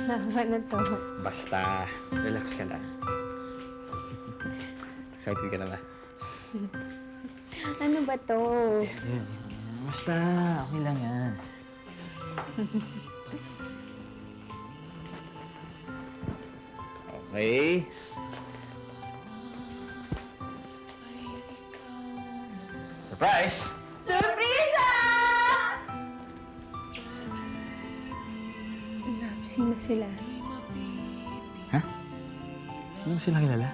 Haba na to. Basta, relax ka lang. Excited ka na ba? Ano ba to? Basta, okay lang yan. Okay. Surprise! Surpresa! Sino sila? Ha? Hindi mo sila kilala?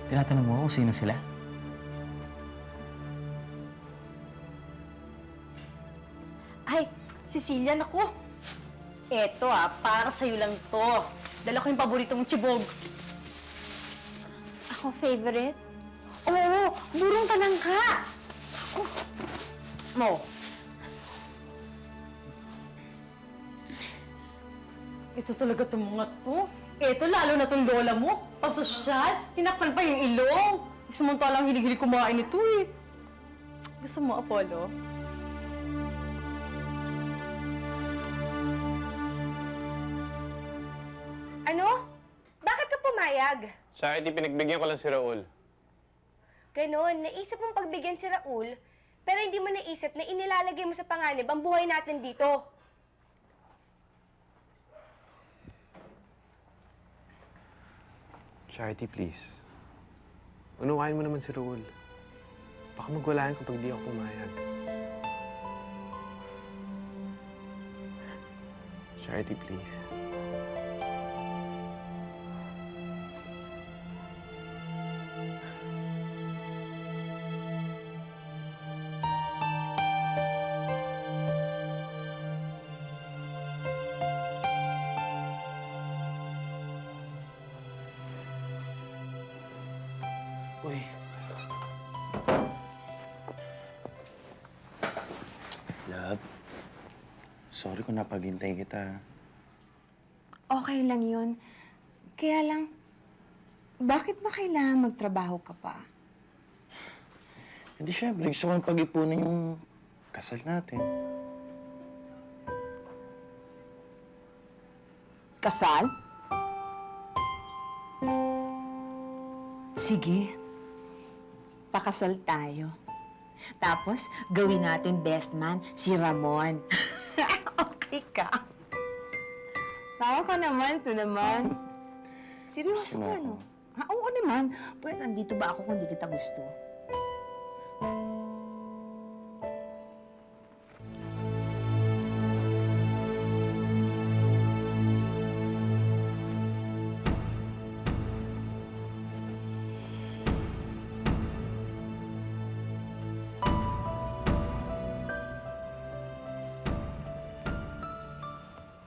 Tinatanong mo kung sino sila? Ay, Cecilia, naku. Eto para sa'yo lang to. Dala ko yung paborito mong chibog. Ako favorite? Oo, burong talangka. Ako. Mo. Ito talaga itong mga to. Eto, lalo na tong lola mo. Pasosyal, tinakpan pa yung ilong. Samantalang hilig-hilig kumain ito eh. Gusto mo, Apollo? Ano? Bakit ka pumayag? Charity, pinagbigyan ko lang si Raul. Ganon, naisip mong pagbigyan si Raul, pero hindi mo naisip na inilalagay mo sa panganib ang buhay natin dito. Charity, please. Unawain mo naman si Raul. Baka magwalaan kapag di ako pumayag. Charity, please. Uy. Love, sorry kung napaghintay kita. Okay lang yun. Kaya lang, bakit ba kailangan magtrabaho ka pa? Hindi, syempre. Gusto kong pag-ipunan yung kasal natin. Kasal? Sige. Pakasal tayo. Tapos, gawin natin best man si Ramon. Okay ka? Tawa ka naman, ito naman. Seryoso ka, no? Ha, oo naman. Pwede, nandito ba ako kung di kita gusto?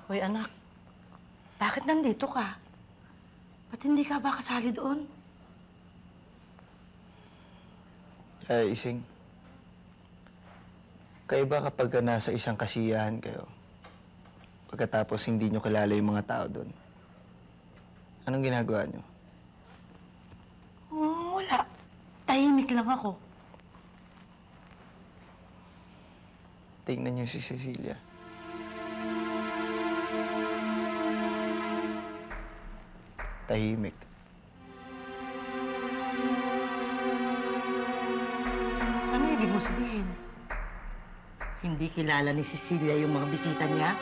Hoy, anak. Bakit nandito ka? Ba't hindi ka ba kasali doon? Ising, kayo ba kapag nasa isang kasiyahan kayo, pagkatapos hindi nyo kilala yung mga tao doon, anong ginagawa nyo? Wala. Tahimik lang ako. Tingnan nyo si Cecilia. Tahimik. Ano ibig mo sabihin? Hindi kilala ni Cecilia yung mga bisita niya?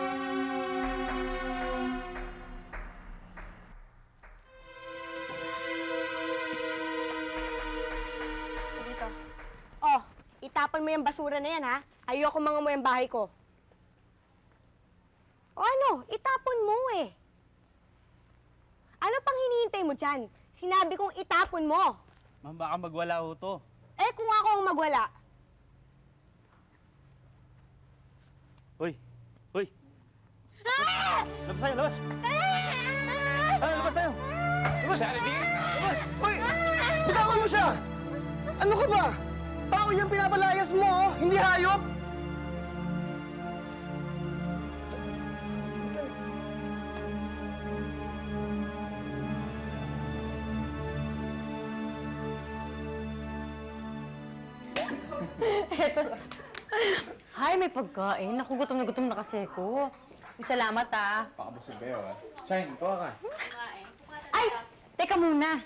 Dito. Oh, itapon mo yung basura na yan, ha? Ayoko mga mo yung bahay ko. O ano, itapon mo eh. Ano pang hinihintay mo dyan? Sinabi kong itapon mo. Ma'am, baka magwala ho to. Eh, kung ako ang magwala. Hoy! Hoy! Labas tayo, labas! Labas tayo! Labas! Labas! Uy! Bitawan mo siya! Ano ka ba? Tao yung pinapalayas mo, oh! Hindi hayop! Hay, may pagkain. Naku, gutom na kasi ko. Salamat, ah. Pakabusog kayo, ha? Shine, kawa ka. Ay, teka muna.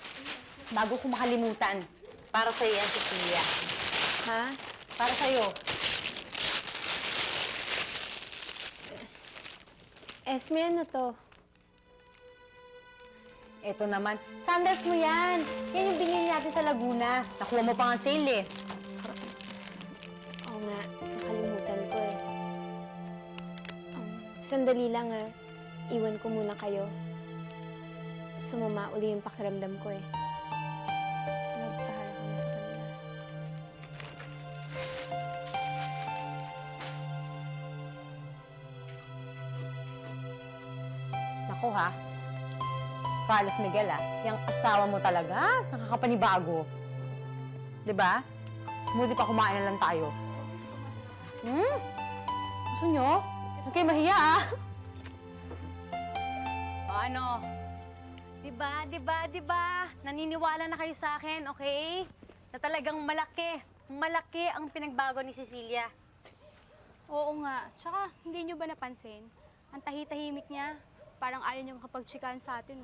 Bago ko makalimutan. Para sa'yo yan, Cecilia. Ha? Para sa'yo. Esme, ano to? Ito naman. Sandals mo yan. Yan yung binili natin sa Laguna. Nakuha mo pa nga sale, eh. Oo nga, nakalimutan ko eh. Sandali lang iwan ko muna kayo. Sumama uli yung pakiramdam ko eh. Nagtahala ko na sa kanila. Naku, ha? Carlos Miguel, yung asawa mo talaga, nakakapanibago. Diba? Buti pa kumain na lang tayo. Gusto nyo? Huwag kayo mahiya, O ano? Diba? Naniniwala na kayo sa akin, okay? Na talagang malaki ang pinagbago ni Cecilia. Oo nga. Tsaka, hindi nyo ba napansin? Ang tahi-tahimik niya. Parang ayaw niya makapagtsikaan sa atin.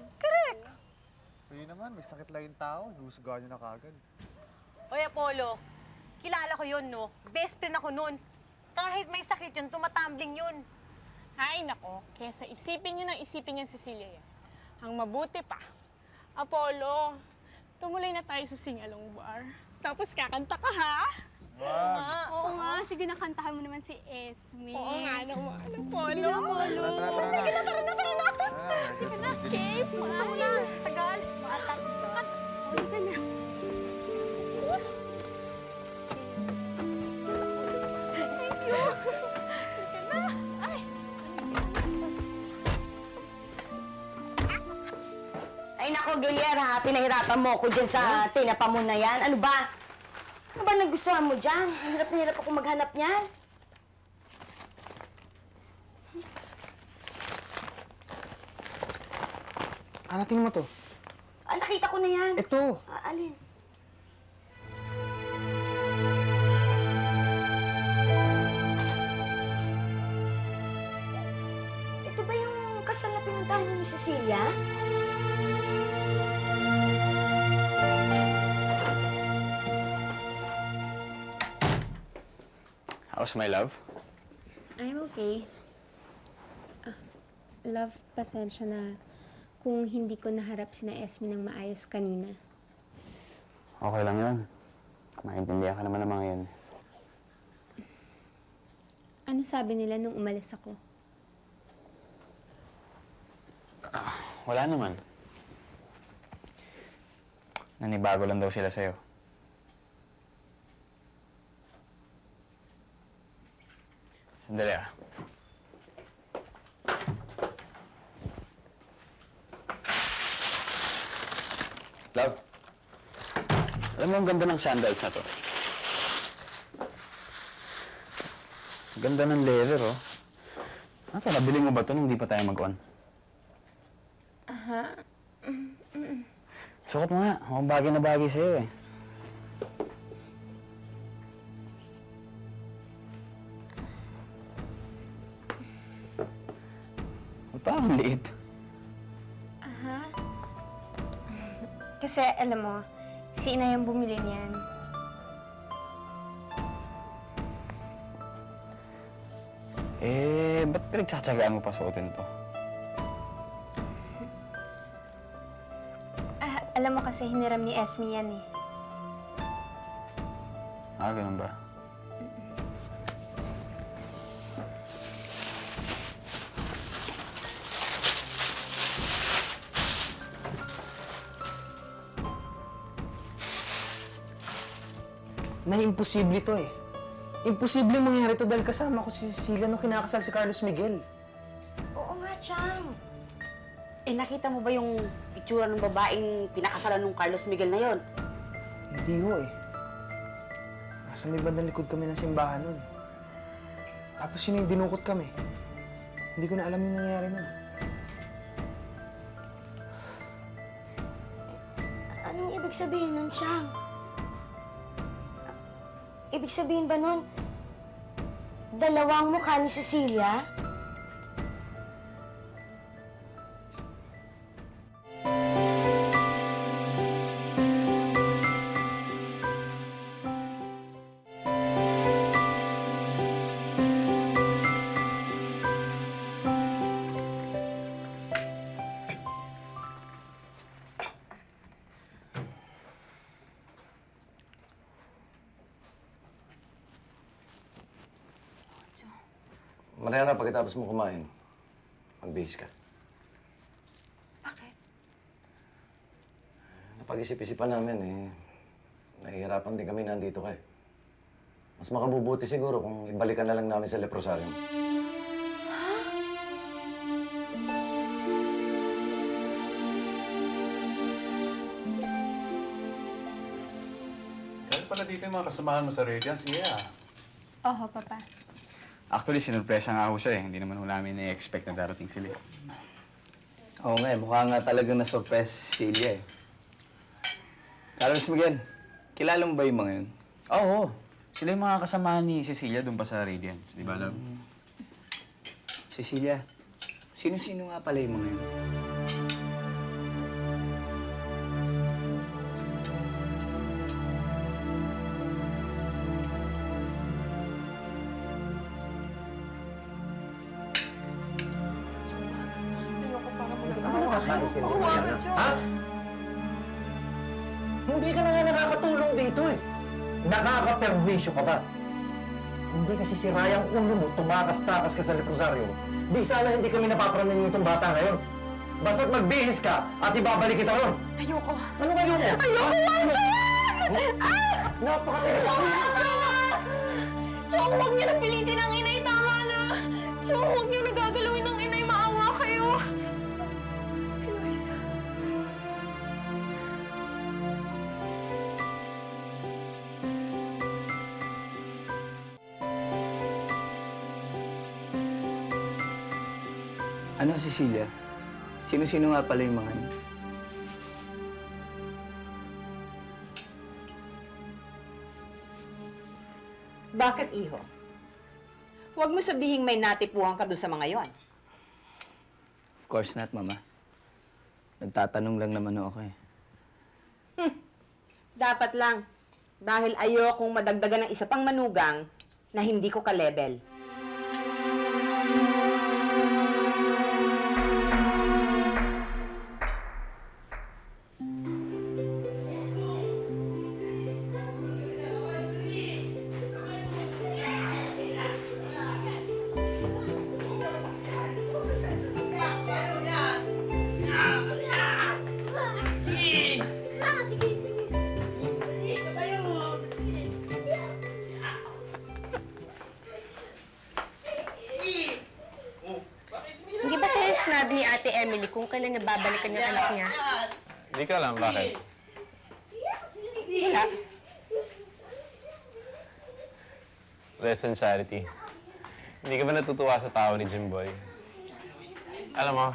Ayun naman, may sakit lang yung tao. Inusugaan niyo na kagad. Oy, Apollo, kilala ko yun, no? Best friend ako nun. Kahit may sakit yun, tumatumbling yun. Ay, nako. Kesa isipin niyo ng isipin niya Cecilia yan. Ang mabuti pa. Apollo, tumuloy na tayo sa sing-along bar. Tapos kakanta ka, ha? Oo nga. Sige, nakantahan mo naman si Esme. Oo nga naman, Apollo. Sige na, Kate. Gusto mo na. Tagal. Halika na. Ay, nako, Guillermo, ha? Pinahirapan mo ako dyan sa tinapa mo na yan. Ano ba? Ano ba nagustuhan mo dyan? Hirap na hirap ako maghanap niyan. Ano, tingin mo to? Ah, nakita ko na yan. Ito. Ah, alin? Ito ba yung kasal na pinuntahan niyo ni Cecilia? How's my love? I'm okay. Love, pasensya na kung hindi ko naharap sina Esme ng maayos kanina. Okay lang yun. Maintindihan ka naman ng mga yan. Ano sabi nila nung umalis ako? Wala naman. Nanibago lang daw sila sa'yo. Sandali Love, alam mo ang ganda ng sandals na to. Ganda ng leather, oh. Ano to, nabili mo ba to nung hindi pa tayo mag-on? Sukat mo nga. Mukhang bagay na bagay sa'yo, eh. Ba't parang liit? Kasi, alam mo, si Inay ang bumili niyan. Ba't pinagtsatsagaan mo pa suotin to? Alam mo kasi, hiniram ni Esme yan eh. Ganun ba? Imposible to eh. Imposible mangyari to dahil kasama ko si Cecilia nung kinakasal si Carlos Miguel. Oo nga, Chang. Nakita mo ba yung itsura ng babaeng pinakasalan ng Carlos Miguel na yon? Hindi ho eh. Nasa may bandang likod kami ng simbahan nun. Tapos yun yung dinukot kami. Hindi ko na alam yung nangyari nun. Anong ibig sabihin nun, Chang? Ibig sabihin ba nun, dalawang mukha ni Cecilia? Mariana, pagkatapos mo kumain, magbihis ka. Bakit? Napag-isip-isipan namin nahihirapan din kami nandito ka eh. Mas makabubuti siguro kung ibalikan na lang namin sa leprosarium. Kaya pala dito yung mga kasamahan mo sa Radiance, yeah. Oho, Papa. Actually, sinurpresa nga ako siya eh. Hindi naman ho namin na-expect na darating sila eh. Oo nga eh, mukha nga talagang na-surprise si Celia eh. Carlos Miguel, kilala mo ba yung mga yun? Oo. Sila yung mga kasamahan ni Cecilia doon pa sa Radiance. Di ba, love? Cecilia, sino-sino nga pala yung mga yun? Ha? Hindi ka na nga nakakatulong dito eh. Nakakaperwisyo ka ba? Hindi kasi si Rayang ulo mo, tumakas-takas ka sa leprosaryo. Di sana hindi kami napapraning itong bata ngayon. Basta't magbihis ka at ibabalik kita ron. Ayoko. Ano kayo mo? Ayoko, Wancho! Napakasaya sa akin. Chong, huwag niyo nang pilitin ang inay. Tama na. Chong, huwag niyo nagagalawin ng inay. Maawa kayo. Eloisa. Ano, Cecilia? Sino-sino nga pala yung mga yun? Bakit, iho? Huwag mo sabihing may natipuhan ka doon sa mga yon. Of course not, Mama. Nagtatanong lang naman ako eh. Dapat lang. Dahil ayokong madagdagan ng isa pang manugang na hindi ko ka-level. Hindi ba sa'yo sinabi ni Ate Emily kung kailan niya babalikan yung anak niya? Hindi ka alam, bakit? Wala. Lesson Charity. Hindi ka ba natutuwa sa tao ni Jimboy? Alam mo,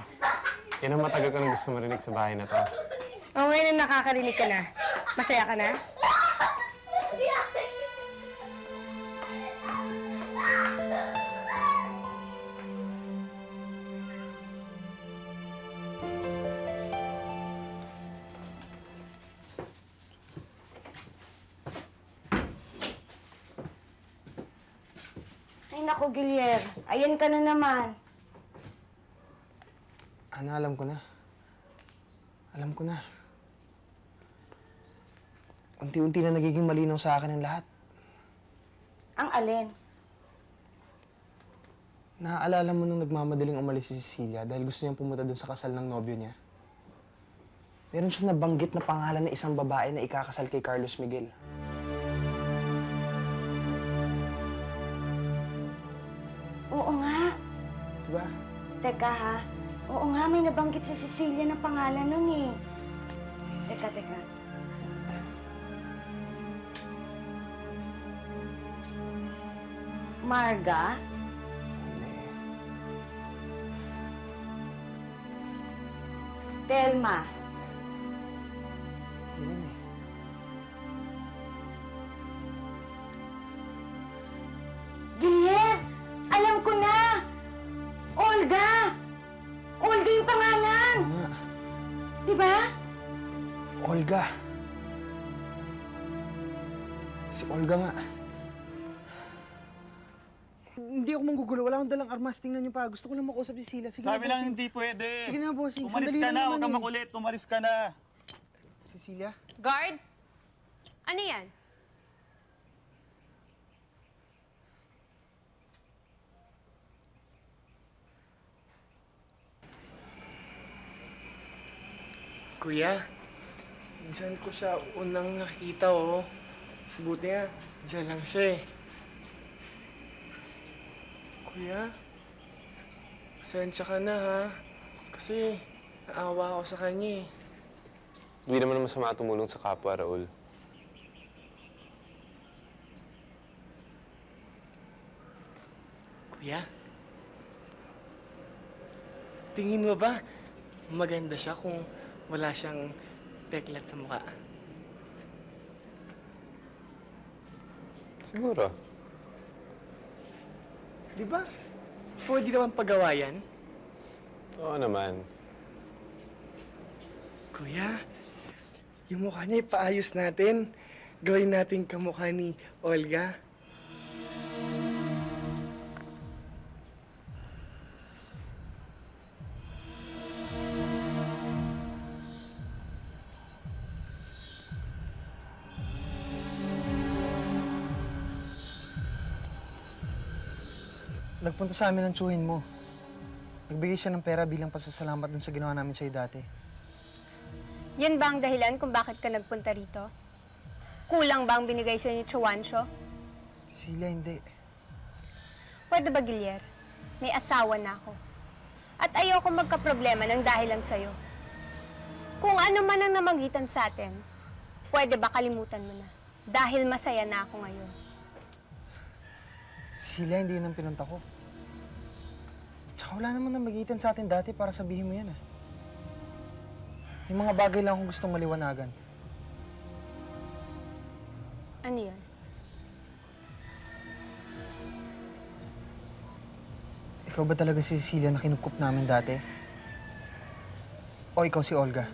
yan ang matagal ko nang gusto marinig sa bahay na to. O ngayon na nakakarinig ka na. Masaya ka na? Ay, naku, Gilier. Ayan ka na naman. Ana, alam ko na. Alam ko na. Unti-unti na nagiging malinaw sa akin ang lahat. Ang alin? Naaalala mo nung nagmamadaling umalis si Cecilia dahil gusto niyang pumunta dun sa kasal ng nobyo niya? Meron siyang nabanggit na pangalan ng isang babae na ikakasal kay Carlos Miguel. Oo nga. Diba? Teka ha. Oo nga, may nabanggit si Cecilia na pangalan nun eh. Teka. Marga? Telma? Yun eh. Olga. Si Olga nga. Hindi ako manggugulo. Wala akong dalang armas. Tingnan niyo pa. Gusto ko lang makausap si Sila. Sige Sabi na, lang bossing. hindi pwede. Sige na, bossing. Umalis Sandali ka lang na, huwag naman kang eh. makulit. Umalis ka na. Cecilia? Guard? Ano yan? Kuya, dyan ko siya unang nakita, oh. Buti nga, dyan lang siya eh. Kuya, pasensya ka na ha. Kasi naawa ako sa kanya eh. Hindi naman masama tumulong sa kapwa, Raul. Kuya, tingin mo ba maganda siya kung wala siyang peklat sa mukha? Siguro. Di ba? Pwede naman pagawa yan? Oo naman. Kuya, yung mukha niya ipaayos natin. Gawin natin kamukha ni Olga. Nagpunta sa amin ang tsuhin mo. Nagbigay siya ng pera bilang pasasalamat dun sa ginawa namin sa'yo dati. Yan ba ang dahilan kung bakit ka nagpunta rito? Kulang ba ang binigay sa'yo ni Chuancho? Cecilia, hindi. Pwede ba, Gilier? May asawa na ako. At ayoko magkaproblema ng dahilan sa'yo. Kung ano man ang namagitan sa atin, pwede ba kalimutan mo na? Dahil masaya na ako ngayon. Cecilia, hindi yun ang pinunta ko. Tsaka wala naman namagitan sa atin dati para sabihin mo yan ah. Yung mga bagay lang akong gustong maliwanagan. Ano yan? Ikaw ba talaga si Cecilia na kinukup namin dati? O ikaw si Olga?